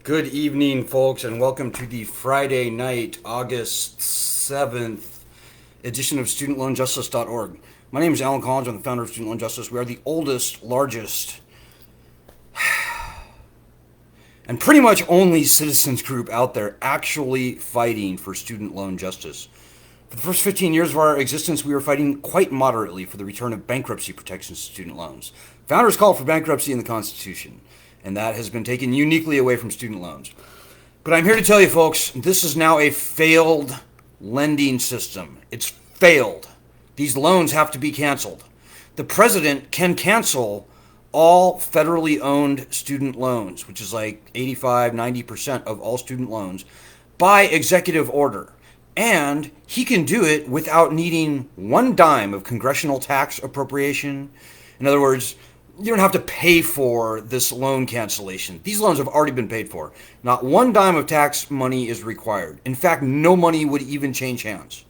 Good evening, folks, and welcome to the Friday night, August 7th edition of StudentLoanJustice.org. My name is Alan Collins. I'm the founder of Student Loan Justice. We are the oldest, largest, and pretty much only citizens group out there actually fighting for student loan justice. For the first 15 years of our existence, we were fighting quite moderately for the return of bankruptcy protections to student loans. Founders called for bankruptcy in the Constitution, and that has been taken uniquely away from student loans. But I'm here to tell you, folks, this is now a failed lending system. It's failed. These loans have to be canceled. The president can cancel all federally owned student loans, which is like 85-90% of all student loans, by executive order. And he can do it without needing one dime of congressional tax appropriation. In other words, you don't have to pay for this loan cancellation. These loans have already been paid for. Not one dime of tax money is required. In fact, no money would even change hands.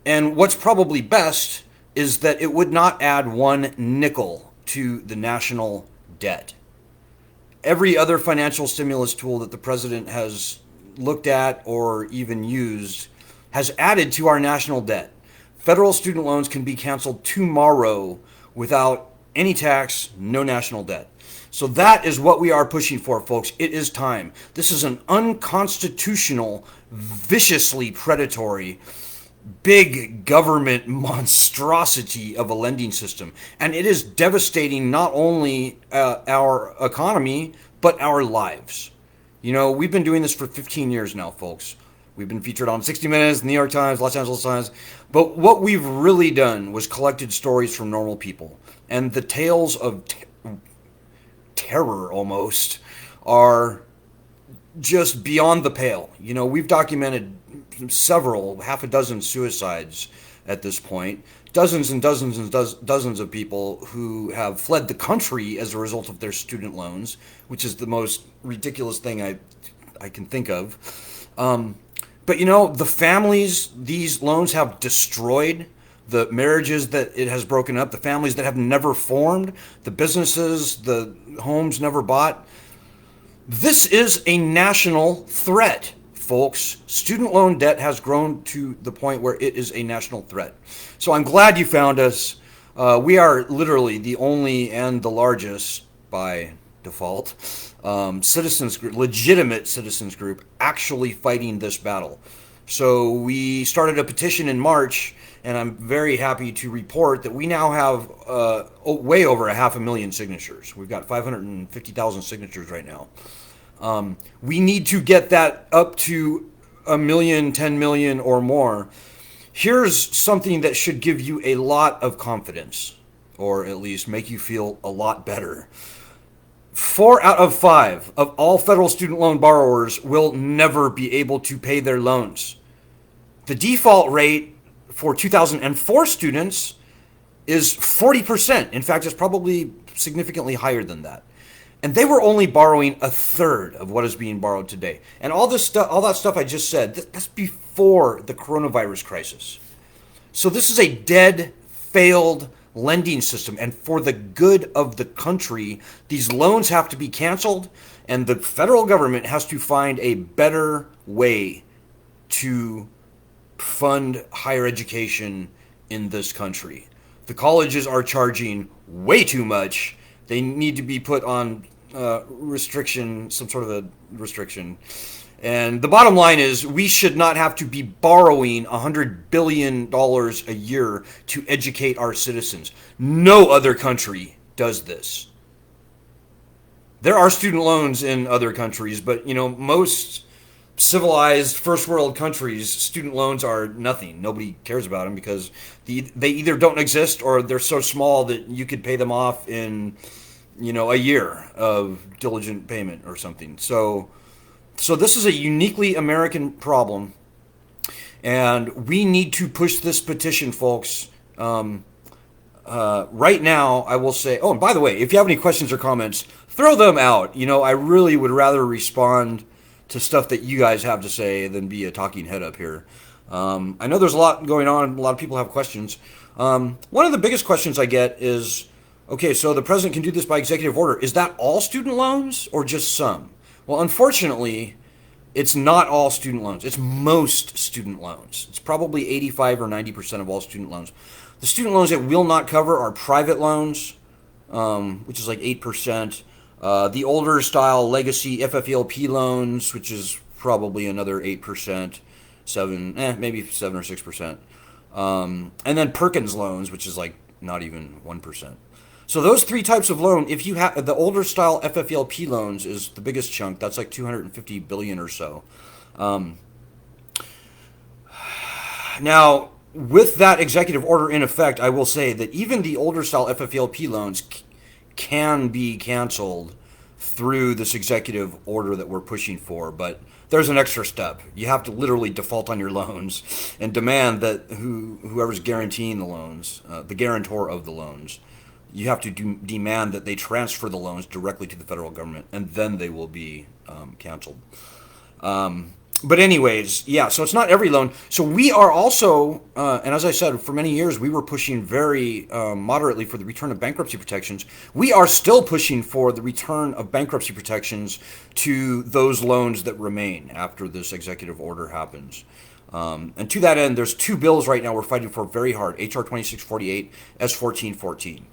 And what's probably best is that it would not add one nickel to the national debt. Every other financial stimulus tool that the president has looked at or even used has added to our national debt. Federal student loans can be canceled tomorrow without any tax, no national debt. So that is what we are pushing for, folks. It is time. This is an unconstitutional, viciously predatory, big government monstrosity of a lending system. And it is devastating not only our economy, but our lives. You know, we've been doing this for 15 years now, folks. We've been featured on 60 Minutes, the New York Times, Los Angeles Times. But what we've really done was collected stories from normal people. And the tales of terror almost are just beyond the pale. You know, we've documented half a dozen suicides at this point, dozens and dozens and dozens of people who have fled the country as a result of their student loans, which is the most ridiculous thing I can think of. But, you know, the families these loans have destroyed, the marriages that it has broken up, the families that have never formed, the businesses, the homes never bought. This is a national threat, folks. Student loan debt has grown to the point where it is a national threat. So I'm glad you found us. We are literally the only and the largest, by default, citizens group, legitimate citizens group, actually fighting this battle. So we started a petition in March, and I'm very happy to report that we now have way over 500,000 signatures. We've got 550,000 signatures right now. We need to get that up to 1 million, 10 million, or more. Here's something that should give you a lot of confidence, or at least make you feel a lot better. 4 out of 5 of all federal student loan borrowers will never be able to pay their loans. The default rate for 2004 students is 40%. In fact, it's probably significantly higher than that. And they were only borrowing a third of what is being borrowed today. And all that stuff I just said, that's before the coronavirus crisis. So this is a dead, failed lending system. And for the good of the country, these loans have to be canceled, and the federal government has to find a better way to fund higher education in this country. The colleges are charging way too much. They need to be put on restriction, some sort of a restriction. And the bottom line is we should not have to be borrowing $100 billion a year to educate our citizens. No other country does this. There are student loans in other countries, but, you know, most civilized first world countries, student loans are nothing. Nobody cares about them because they either don't exist or they're so small that you could pay them off in, you know, a year of diligent payment or something. So this is a uniquely American problem, and we need to push this petition, folks. Right now, I will say, oh, and by the way, if you have any questions or comments, throw them out. You know, I really would rather respond to stuff that you guys have to say than be a talking head up here. I know there's a lot going on. A lot of people have questions. One of the biggest questions I get is, okay, so the president can do this by executive order. Is that all student loans or just some? Well, unfortunately, it's not all student loans. It's most student loans. It's probably 85 or 90% of all student loans. The student loans that will not cover are private loans, which is like 8%. The older style legacy FFELP loans, which is probably another 8%, maybe 7 or 6%. And then Perkins loans, which is like not even 1%. So those three types of loan, if you have the older style FFELP loans, is the biggest chunk. That's like 250 billion or so. Now, with that executive order in effect, I will say that even the older style FFELP loans can be canceled through this executive order that we're pushing for, but there's an extra step. You have to literally default on your loans and demand that whoever's guaranteeing the loans, the guarantor of the loans, you have to demand that they transfer the loans directly to the federal government, and then they will be canceled. But anyways, yeah, so it's not every loan. So we are also, and as I said, for many years, we were pushing very moderately for the return of bankruptcy protections. We are still pushing for the return of bankruptcy protections to those loans that remain after this executive order happens. And to that end, there's two bills right now we're fighting for very hard, H.R. 2648, S. 1414.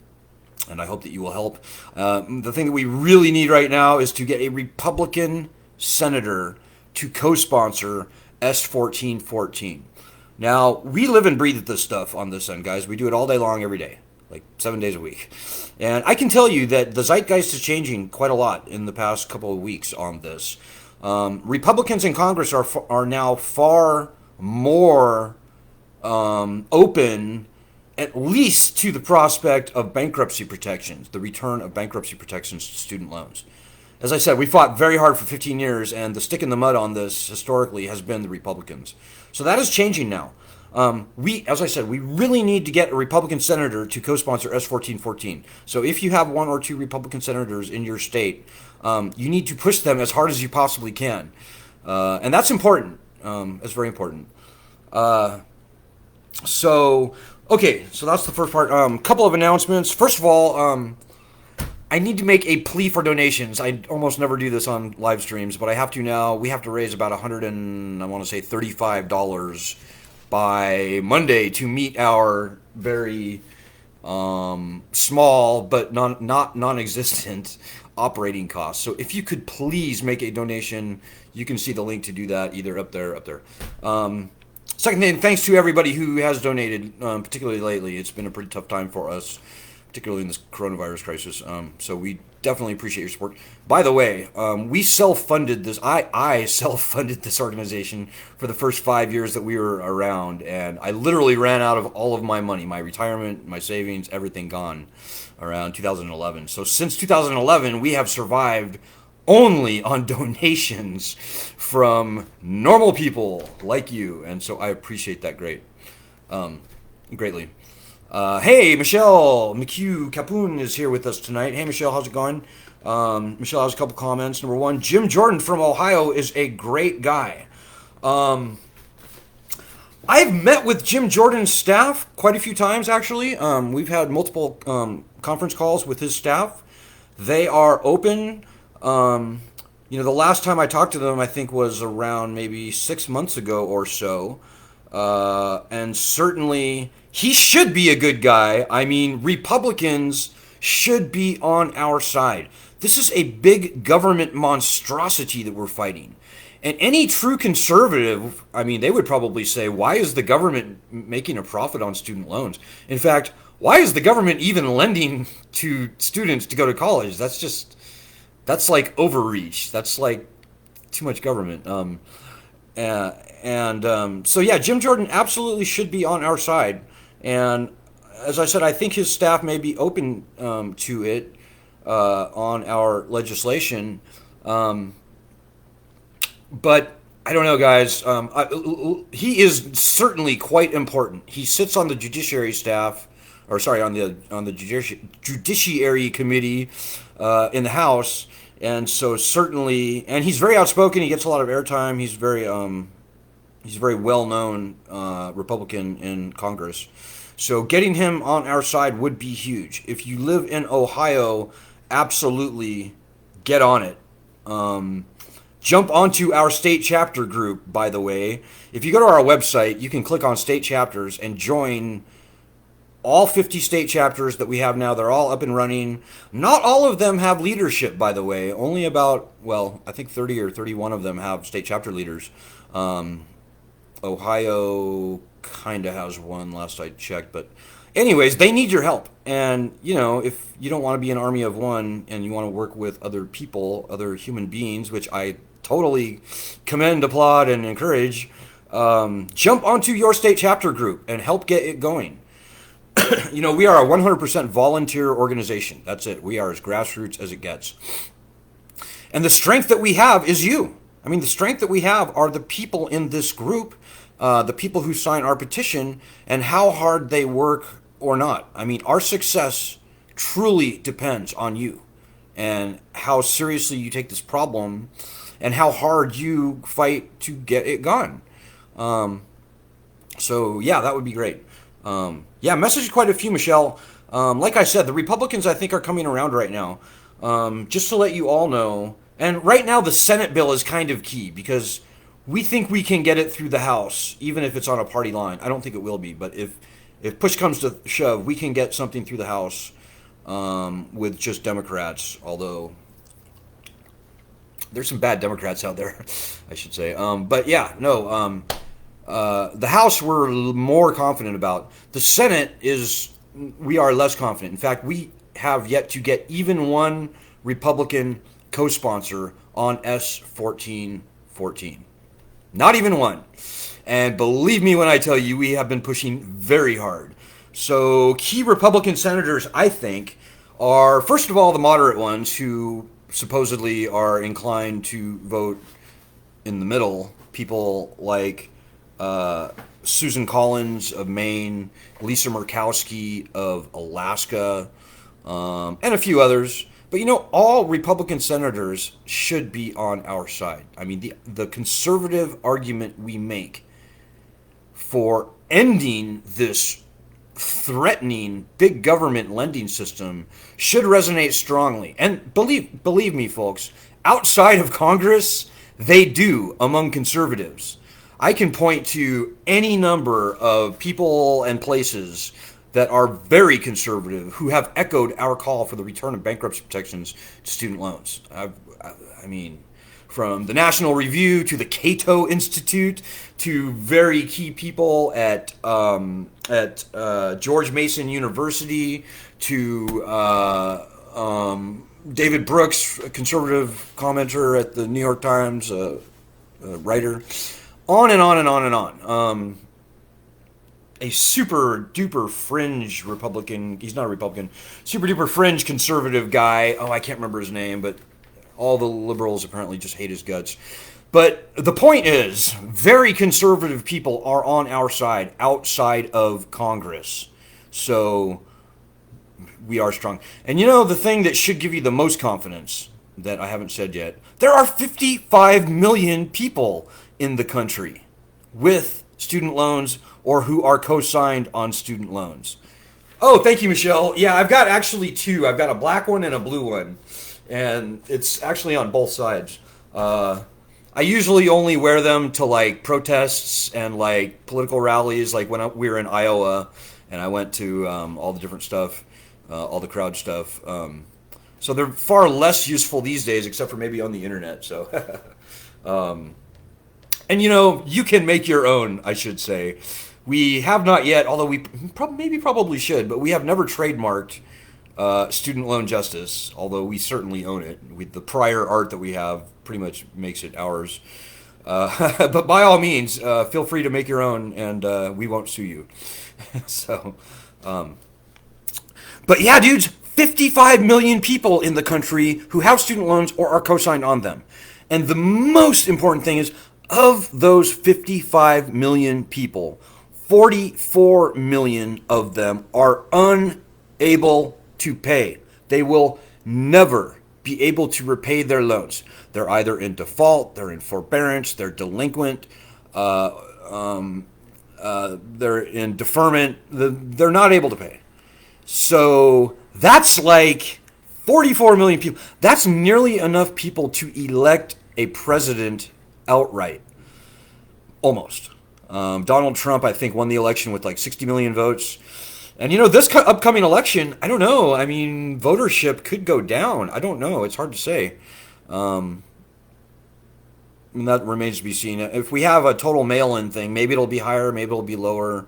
And I hope that you will help. The thing that we really need right now is to get a Republican senator to co-sponsor S 1414. Now, we live and breathe this stuff on this end, guys. We do it all day long, every day, like 7 days a week. And I can tell you that the zeitgeist is changing quite a lot in the past couple of weeks on this. Republicans in Congress are now far more open, at least to the prospect of bankruptcy protections, the return of bankruptcy protections to student loans. As I said, we fought very hard for 15 years, and the stick in the mud on this historically has been the Republicans. So that is changing now. As I said, we really need to get a Republican senator to co-sponsor S 1414. So if you have one or two Republican senators in your state, you need to push them as hard as you possibly can. And that's important. It's very important. Okay, so that's the first part. Couple of announcements. First of all, I need to make a plea for donations. I almost never do this on live streams, but I have to now. We have to raise about $35 by Monday to meet our very small but not non-existent operating costs. So if you could please make a donation, you can see the link to do that either up there. Second thing, thanks to everybody who has donated, particularly lately. It's been a pretty tough time for us, particularly in this coronavirus crisis. So we definitely appreciate your support. By the way, we self-funded this. I self-funded this organization for the first 5 years that we were around, and I literally ran out of all of my money, my retirement, my savings, everything gone around 2011. So since 2011, we have survived only on donations from normal people like you, and so I appreciate that greatly. Hey, Michelle McHugh Capoon is here with us tonight. Hey, Michelle, how's it going? Michelle has a couple comments. Number one, Jim Jordan from Ohio is a great guy. I've met with Jim Jordan's staff quite a few times, actually. We've had multiple conference calls with his staff. They are open. The last time I talked to them, I think, was around maybe 6 months ago or so. And certainly, he should be a good guy. I mean, Republicans should be on our side. This is a big government monstrosity that we're fighting. And any true conservative, I mean, they would probably say, why is the government making a profit on student loans? In fact, why is the government even lending to students to go to college? That's like overreach. That's like too much government. So yeah, Jim Jordan absolutely should be on our side. And as I said, I think his staff may be open to it on our legislation. But I don't know, guys. He is certainly quite important. He sits on the judiciary staff, or sorry, on the judiciary committee in the House. And so certainly, and he's very outspoken. He gets a lot of airtime. He's very well-known Republican in Congress. So getting him on our side would be huge. If you live in Ohio, absolutely get on it. Jump onto our state chapter group, by the way. If you go to our website, you can click on state chapters and join all 50 state chapters that we have now. They're all up and running. Not all of them have leadership, by the way. Only about, well, I think 30 or 31 of them have state chapter leaders. Ohio kind of has one last I checked, but anyways, they need your help. And, you know, if you don't want to be an army of one and you want to work with other people, other human beings, which I totally commend, applaud, and encourage, jump onto your state chapter group and help get it going. You know, we are a 100% volunteer organization. That's it. We are as grassroots as it gets. And the strength that we have is you. I mean, the strength that we have are the people in this group, the people who sign our petition, and how hard they work or not. I mean, our success truly depends on you and how seriously you take this problem and how hard you fight to get it gone. So, yeah, that would be great. Yeah, messaged quite a few, Michelle. Like I said, the Republicans, I think, are coming around right now. Just to let you all know, and right now the Senate bill is kind of key because we think we can get it through the House, even if it's on a party line. I don't think it will be, but if push comes to shove, we can get something through the House with just Democrats, although there's some bad Democrats out there, I should say. But yeah, no, the House we're more confident about. The Senate we are less confident. In fact, we have yet to get even one Republican co-sponsor on S 1414. Not even one. And believe me when I tell you, we have been pushing very hard. So key Republican senators, I think, are, first of all, the moderate ones who supposedly are inclined to vote in the middle. People like Susan Collins of Maine, Lisa Murkowski of Alaska, and a few others. But, you know, all Republican senators should be on our side. I mean, the conservative argument we make for ending this threatening big government lending system should resonate strongly. And believe me, folks, outside of Congress, they do among conservatives. I can point to any number of people and places that are very conservative who have echoed our call for the return of bankruptcy protections to student loans. I mean, from the National Review to the Cato Institute to very key people at George Mason University to David Brooks, a conservative commenter at the New York Times, writer, on and on and on and on. A super duper fringe Republican, he's not a Republican, super duper fringe conservative guy. Oh, I can't remember his name, but all the liberals apparently just hate his guts. But the point is, very conservative people are on our side outside of Congress. So we are strong. And you know, the thing that should give you the most confidence that I haven't said yet, there are 55 million people in the country with student loans or who are co-signed on student loans. Oh, thank you, Michelle. Yeah, I've got actually two. I've got a black one and a blue one. And it's actually on both sides. I usually only wear them to like protests and like political rallies, like when we were in Iowa and I went to all the different stuff, all the crowd stuff. So they're far less useful these days, except for maybe on the internet. So, and you know, you can make your own, I should say. We have not yet, although we probably should, but we have never trademarked student loan justice, although we certainly own it. The prior art that we have pretty much makes it ours. But by all means, feel free to make your own, and we won't sue you. So, but yeah, dudes, 55 million people in the country who have student loans or are co-signed on them. And the most important thing is, of those 55 million people, 44 million of them are unable to pay. They will never be able to repay their loans. They're either in default, they're in forbearance, they're delinquent, they're in deferment. They're not able to pay. So that's like 44 million people. That's nearly enough people to elect a president outright. Almost. Donald Trump, I think, won the election with like 60 million votes. And, this upcoming election, I don't know. I mean, votership could go down. I don't know. It's hard to say. And that remains to be seen. If we have a total mail-in thing, maybe it'll be higher, maybe it'll be lower.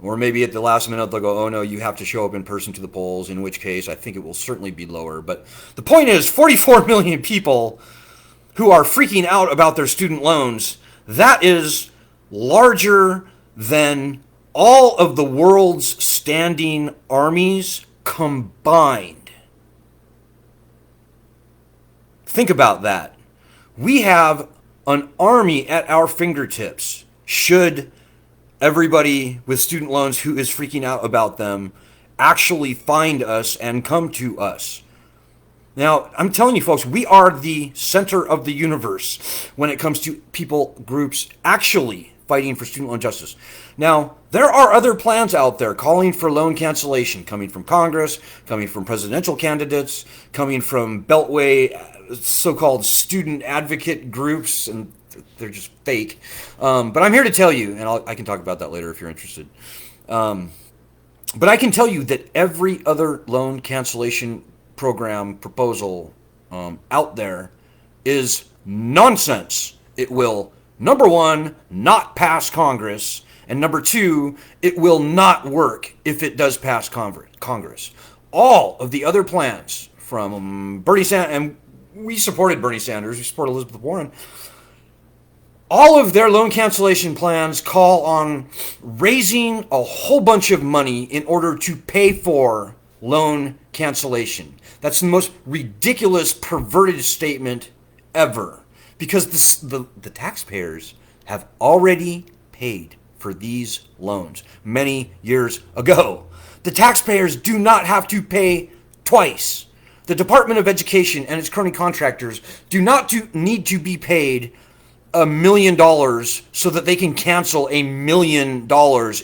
Or maybe at the last minute they'll go, oh no, you have to show up in person to the polls, in which case I think it will certainly be lower. But the point is, 44 million people who are freaking out about their student loans, that is larger than all of the world's standing armies combined. Think about that. We have an army at our fingertips should everybody with student loans who is freaking out about them actually find us and come to us. Now, I'm telling you folks, we are the center of the universe when it comes to people, groups actually fighting for student loan justice. Now, there are other plans out there calling for loan cancellation, coming from Congress, coming from presidential candidates, coming from Beltway, so-called student advocate groups, and they're just fake. But I'm here to tell you, and I can talk about that later if you're interested. But I can tell you that every other loan cancellation program proposal out there is nonsense. It will, number one, not pass Congress, and number two, it will not work if it does pass Congress. All of the other plans from Bernie Sanders, and we supported Bernie Sanders, we support Elizabeth Warren, all of their loan cancellation plans call on raising a whole bunch of money in order to pay for loan cancellation. That's the most ridiculous, perverted statement ever. Because the taxpayers have already paid for these loans many years ago. The taxpayers do not have to pay twice. The Department of Education and its crony contractors do not need to be paid $1 million so that they can cancel $1 million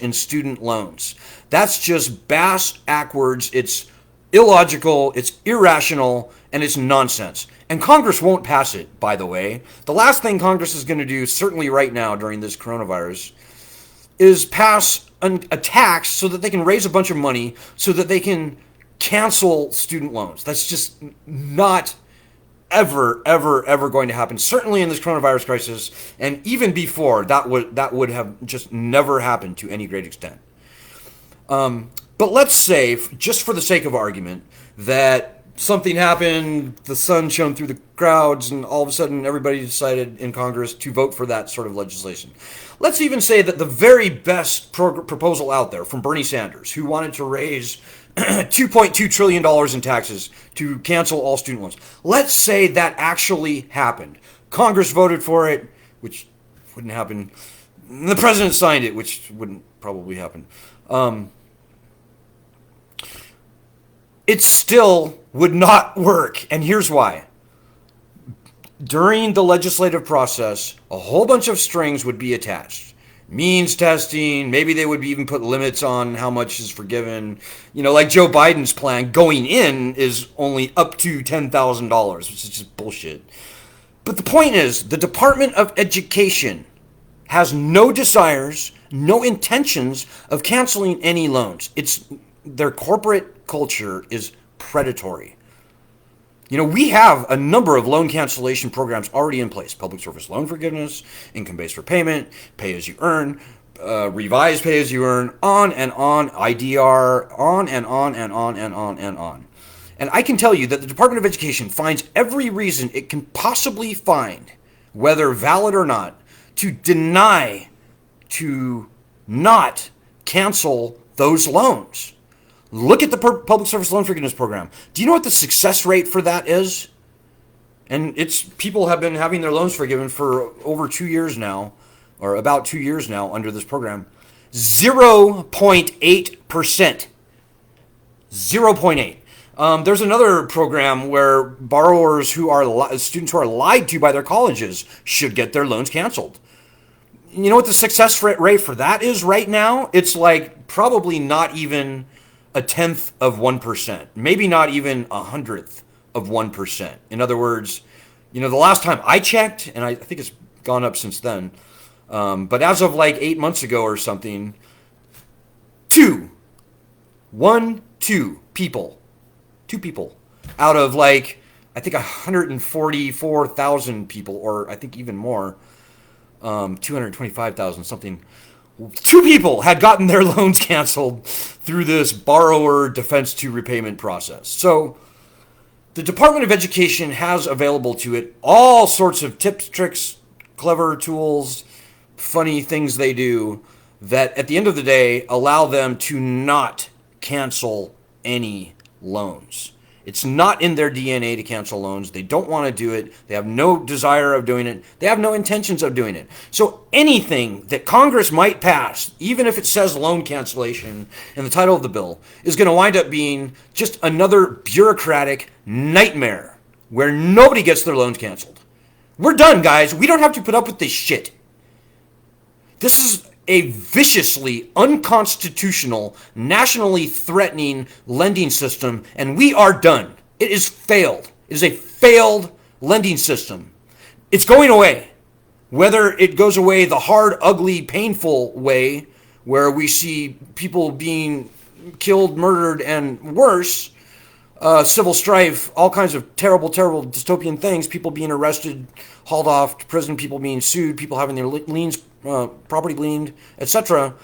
in student loans. That's just backwards. It's illogical, it's irrational, and it's nonsense. And Congress won't pass it, by the way. The last thing Congress is going to do, certainly right now during this coronavirus, is pass a tax so that they can raise a bunch of money so that they can cancel student loans. That's just not ever going to happen. Certainly in this coronavirus crisis, and even before, that would have just never happened to any great extent. But let's say, just for the sake of argument, that something happened, the sun shone through the crowds, and all of a sudden everybody decided in Congress to vote for that sort of legislation. Let's even say that the very best proposal out there from Bernie Sanders, who wanted to raise $2.2 trillion in taxes to cancel all student loans. Let's say that actually happened. Congress voted for it, which wouldn't happen. The president signed it, which wouldn't probably happen. It still would not work, and here's why. During the legislative process, a whole bunch of strings would be attached. Means testing, maybe they would even put limits on how much is forgiven. Like Joe Biden's plan going in is only up to $10,000, which is just bullshit. But the point is, the Department of Education has no desires, no intentions of canceling any loans. Their corporate culture is predatory. We have a number of loan cancellation programs already in place. Public service loan forgiveness, income-based repayment, pay-as-you-earn, revised pay-as-you-earn, on and on, IDR, on and on and on and on and on. And I can tell you that the Department of Education finds every reason it can possibly find, whether valid or not, to deny, to not cancel those loans. Look at the Public Service Loan Forgiveness Program. Do you know what the success rate for that is? And people have been having their loans forgiven for over 2 years now, or about 2 years now under this program. 0.8%. 0.8. There's another program where borrowers students who are lied to by their colleges should get their loans canceled. You know what the success rate for that is right now? It's like probably not even 1/10 of 1%, maybe not even 100th of 1%. In other words, The last time I checked, and I think it's gone up since then, but as of like 8 months ago or something, two people out of like, I think 144,000 people, or I think even more, 225,000 something. Two people had gotten their loans canceled through this borrower defense to repayment process. So the Department of Education has available to it all sorts of tips, tricks, clever tools, funny things they do that at the end of the day allow them to not cancel any loans. It's not in their DNA to cancel loans. They don't want to do it. They have no desire of doing it. They have no intentions of doing it. So anything that Congress might pass, even if it says loan cancellation in the title of the bill, is going to wind up being just another bureaucratic nightmare where nobody gets their loans canceled. We're done, guys. We don't have to put up with this shit. This is a viciously unconstitutional, nationally threatening lending system, and we are done. It is failed. It is a failed lending system. It's going away. Whether it goes away the hard, ugly, painful way, where we see people being killed, murdered, and worse, civil strife, all kinds of terrible, terrible dystopian things, people being arrested, hauled off to prison, people being sued, people having their liens, property liened, etc.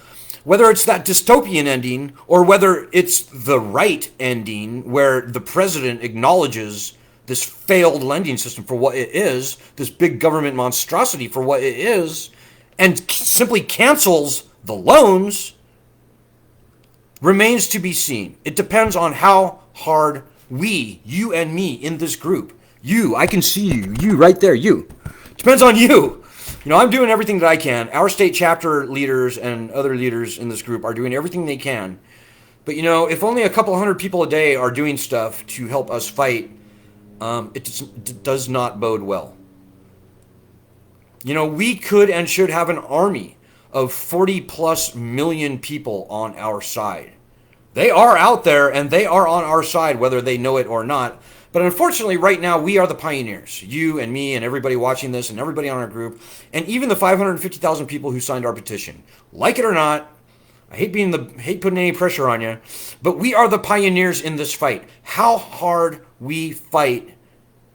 Whether it's that dystopian ending or whether it's the right ending where the president acknowledges this failed lending system for what it is, this big government monstrosity for what it is, and simply cancels the loans, remains to be seen. It depends on how hard we, you and me in this group, you, I can see you right there, you. Depends on you. I'm doing everything that I can. Our state chapter leaders and other leaders in this group are doing everything they can. But, if only a couple hundred people a day are doing stuff to help us fight, it does not bode well. We could and should have an army of 40 plus million people on our side. They are out there and they are on our side, whether they know it or not. But unfortunately, right now, we are the pioneers. You and me and everybody watching this and everybody on our group, and even the 550,000 people who signed our petition. Like it or not, I hate putting any pressure on you, but we are the pioneers in this fight. How hard we fight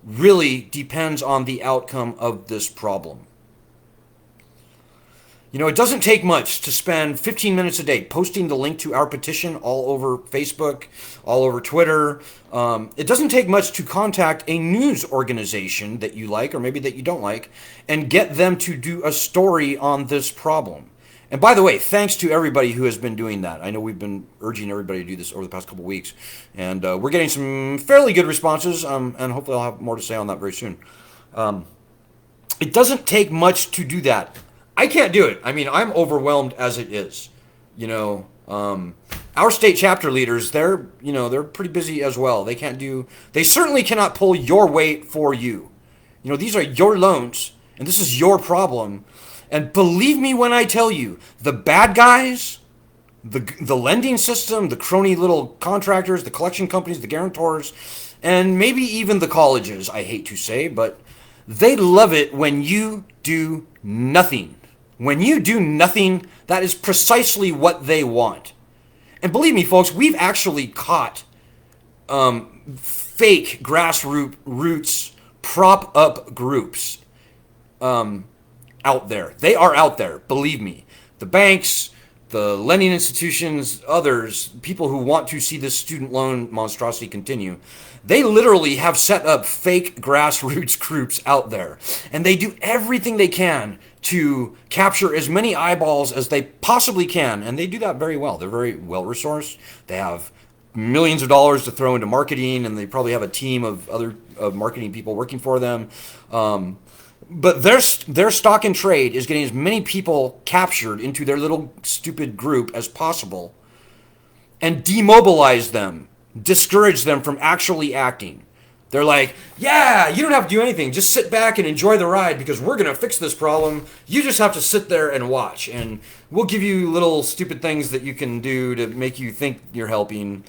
really depends on the outcome of this problem. It doesn't take much to spend 15 minutes a day posting the link to our petition all over Facebook, all over Twitter. It doesn't take much to contact a news organization that you like or maybe that you don't like and get them to do a story on this problem. And by the way, thanks to everybody who has been doing that. I know we've been urging everybody to do this over the past couple of weeks. And we're getting some fairly good responses, and hopefully I'll have more to say on that very soon. It doesn't take much to do that. I can't do it. I'm overwhelmed as it is. Our state chapter leaders, they're pretty busy as well. They certainly cannot pull your weight for you. These are your loans, and this is your problem. And believe me when I tell you, the bad guys, the lending system, the crony little contractors, the collection companies, the guarantors, and maybe even the colleges, I hate to say, but they love it when you do nothing. When you do nothing, that is precisely what they want. And believe me, folks, we've actually caught fake grassroots prop-up groups out there. They are out there, believe me. The banks, the lending institutions, others, people who want to see this student loan monstrosity continue, they literally have set up fake grassroots groups out there. And they do everything they can to capture as many eyeballs as they possibly can. And they do that very well. They're very well resourced. They have millions of dollars to throw into marketing, and they probably have a team of other marketing people working for them. But their stock and trade is getting as many people captured into their little stupid group as possible and demobilize them, discourage them from actually acting. They're like, yeah, you don't have to do anything. Just sit back and enjoy the ride because we're going to fix this problem. You just have to sit there and watch. And we'll give you little stupid things that you can do to make you think you're helping.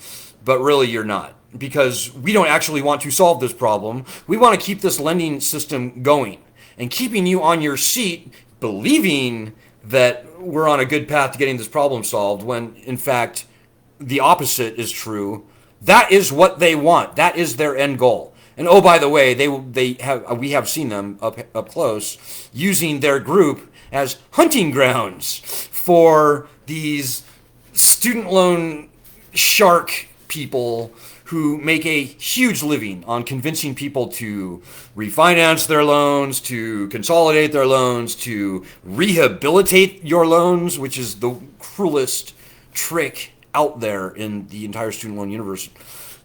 but really you're not, because we don't actually want to solve this problem. We want to keep this lending system going and keeping you on your seat believing that we're on a good path to getting this problem solved, when in fact the opposite is true. That is what they want. That is their end goal. And oh, by the way, we have seen them up close using their group as hunting grounds for these student loan shark people who make a huge living on convincing people to refinance their loans, to consolidate their loans, to rehabilitate your loans, which is the cruelest trick out there in the entire student loan universe.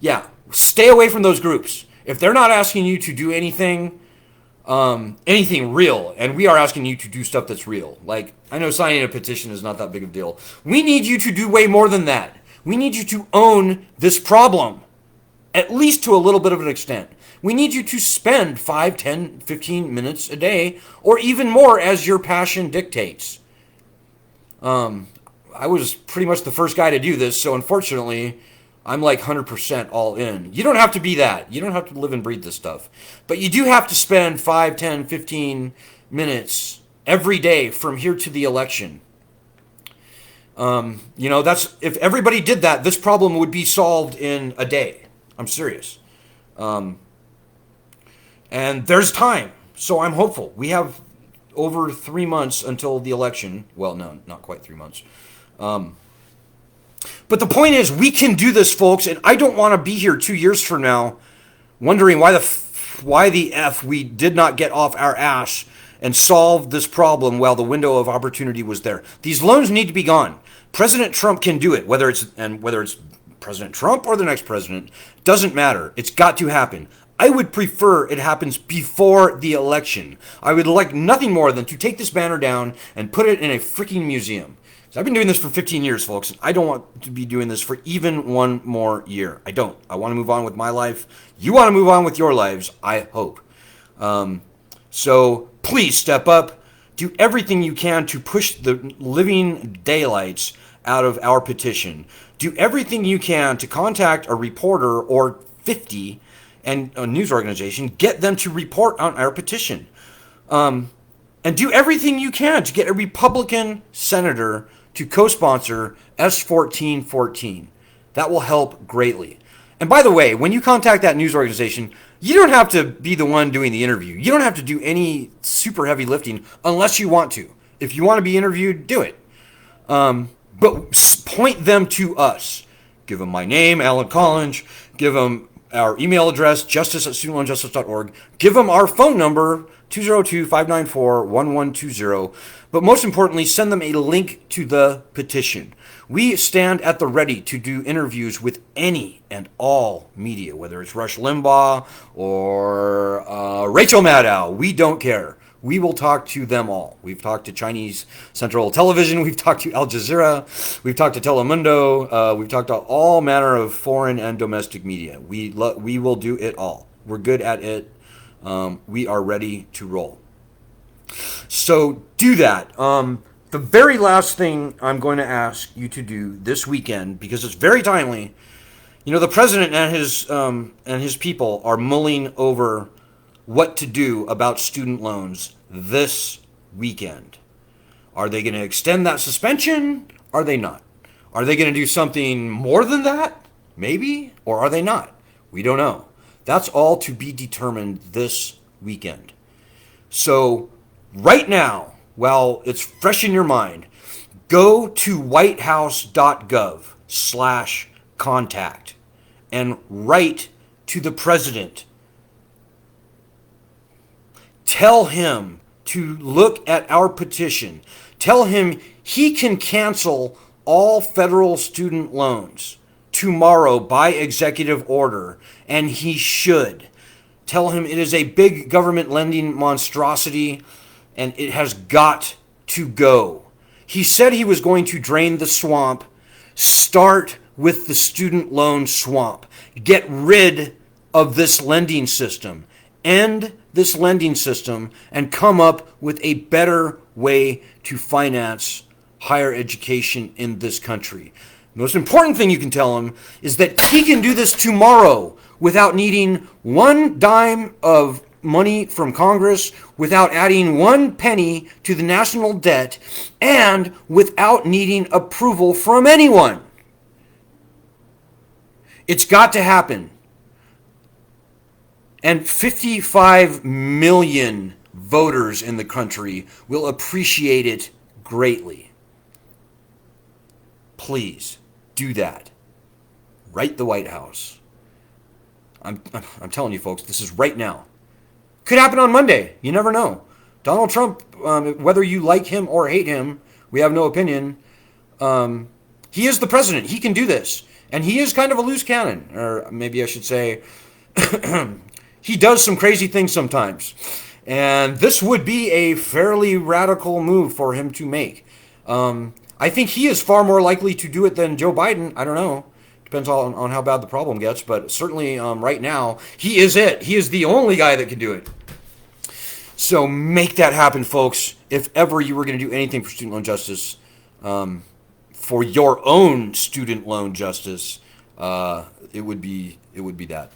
Yeah, stay away from those groups. If they're not asking you to do anything real, and we are asking you to do stuff that's real. Like, I know signing a petition is not that big of a deal. We need you to do way more than that. We need you to own this problem, at least to a little bit of an extent. We need you to spend 5, 10, 15 minutes a day, or even more as your passion dictates. I was pretty much the first guy to do this, so unfortunately, I'm like 100% all in. You don't have to be that. You don't have to live and breathe this stuff. But you do have to spend 5, 10, 15 minutes every day from here to the election. That's, if everybody did that, this problem would be solved in a day. I'm serious. And there's time, so I'm hopeful. We have over 3 months until the election. Well, no, not quite 3 months. But the point is, we can do this, folks, and I don't want to be here 2 years from now wondering why the F we did not get off our ass and solve this problem while the window of opportunity was there. These loans need to be gone. President Trump can do it, whether it's President Trump or the next president, doesn't matter. It's got to happen. I would prefer it happens before the election. I would like nothing more than to take this banner down and put it in a freaking museum. I've been doing this for 15 years, folks, and I don't want to be doing this for even one more year. I don't. I want to move on with my life. You want to move on with your lives, I hope. So please step up. Do everything you can to push the living daylights out of our petition. Do everything you can to contact a reporter or 50 and a news organization. Get them to report on our petition. And do everything you can to get a Republican senator to co-sponsor S1414. That will help greatly. And by the way, when you contact that news organization, you don't have to be the one doing the interview. You don't have to do any super heavy lifting unless you want to. If you want to be interviewed, do it. But point them to us. Give them my name, Alan Collins. Give them our email address, justice@studentloanjustice.org. Give them our phone number, 202-594-1120. But most importantly, send them a link to the petition. We stand at the ready to do interviews with any and all media, whether it's Rush Limbaugh or Rachel Maddow. We don't care. We will talk to them all. We've talked to Chinese Central Television. We've talked to Al Jazeera. We've talked to Telemundo. We've talked to all manner of foreign and domestic media. We will do it all. We're good at it. We are ready to roll. So do that. The very last thing I'm going to ask you to do this weekend, because it's very timely, the president and his people are mulling over what to do about student loans this weekend. Are they going to extend that suspension? Are they not? Are they going to do something more than that? Maybe. Or are they not? We don't know. That's all to be determined this weekend. So right now, while it's fresh in your mind, go to whitehouse.gov/contact and write to the president. Tell him to look at our petition. Tell him he can cancel all federal student loans tomorrow by executive order, and he should. Tell him it is a big government lending monstrosity, and it has got to go. He said he was going to drain the swamp. Start with the student loan swamp. Get rid of this lending system. End this lending system and come up with a better way to finance higher education in this country. The most important thing you can tell him is that he can do this tomorrow without needing one dime of money from Congress, without adding one penny to the national debt, and without needing approval from anyone. It's got to happen. And 55 million voters in the country will appreciate it greatly. Please do that. Write the White House. I'm telling you, folks, this is right now. Could happen on Monday. You never know. Donald Trump, whether you like him or hate him, we have no opinion. He is the president. He can do this. And he is kind of a loose cannon. Or maybe I should say, he does some crazy things sometimes. And this would be a fairly radical move for him to make. I think he is far more likely to do it than Joe Biden. I don't know. Depends on how bad the problem gets. But certainly right now, he is it. He is the only guy that can do it. So make that happen, folks. If ever you were going to do anything for student loan justice, for your own student loan justice, it would be that.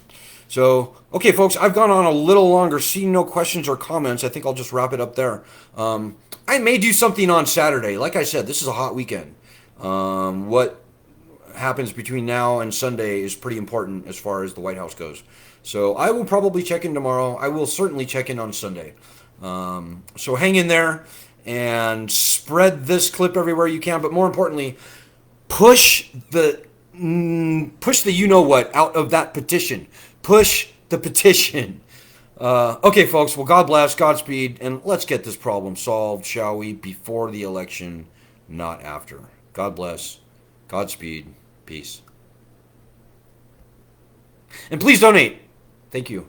So, okay, folks, I've gone on a little longer. Seeing no questions or comments, I think I'll just wrap it up there. I may do something on Saturday. Like I said, this is a hot weekend. What happens between now and Sunday is pretty important as far as the White House goes. So I will probably check in tomorrow. I will certainly check in on Sunday. So hang in there and spread this clip everywhere you can. But more importantly, push the you know what out of that petition. Push the petition. Okay, folks. Well, God bless, Godspeed, and let's get this problem solved, shall we? Before the election, not after. God bless, Godspeed, peace, and please donate. Thank you.